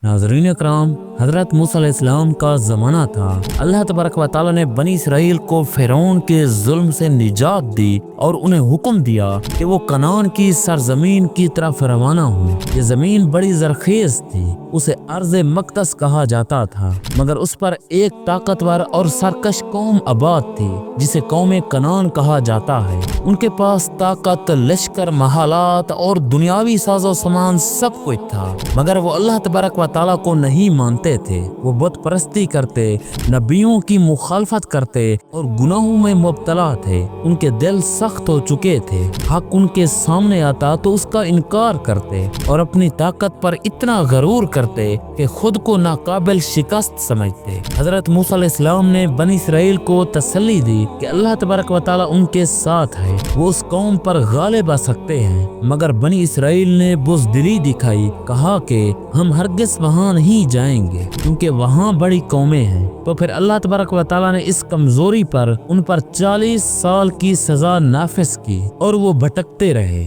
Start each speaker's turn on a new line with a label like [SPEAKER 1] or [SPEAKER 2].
[SPEAKER 1] नाज़रीन इकराम, हज़रत मूसा अलैहिस्सलाम का ज़माना था। अल्लाह तबारक व तआला ने बनी इसराइल को फ़िरौन के जुल्म से निजात दी और उन्हें हुक्म दिया कि वो कनान की सरजमीन की तरफ रवाना हो। ये ज़मीन बड़ी ज़रख़ेज़ थी, उसे अर्ज़ मक़दस कहा जाता था, मगर उस पर एक ताकतवर और सरकश कौम आबाद थी जिसे कौम कनान कहा जाता है। उनके पास ताकत, लश्कर, महालात और दुनियावी साजो सामान सब कुछ था, मगर वो अल्लाह तबारक व तआला को नहीं मानते थे। वो बुत परस्ती करते, नबियों की मुखालफत करते और गुनाहों में मुब्तला थे। उनके दिल सख्त हो चुके थे। हक उनके सामने आता तो उसका इनकार करते और अपनी ताकत पर इतना गरूर करते कि खुद को नाकाबिल शिकस्त समझते। हजरत मूसा अलैहिस्सलाम ने बनी इसराइल को तसल्ली दी कि अल्लाह तबारक व तआला उनके साथ है, वो उस कौम पर गालिब आ सकते हैं। मगर बनी इसराइल ने बुज़दिली दिखाई, कहा कि हम हरगिज़ वहाँ नहीं जाएंगे क्योंकि वहाँ बड़ी कौमें हैं। तो फिर अल्लाह तबारक व तआला ने इस कमजोरी पर उन पर 40 साल की सजा नाफिज की और वो भटकते रहे।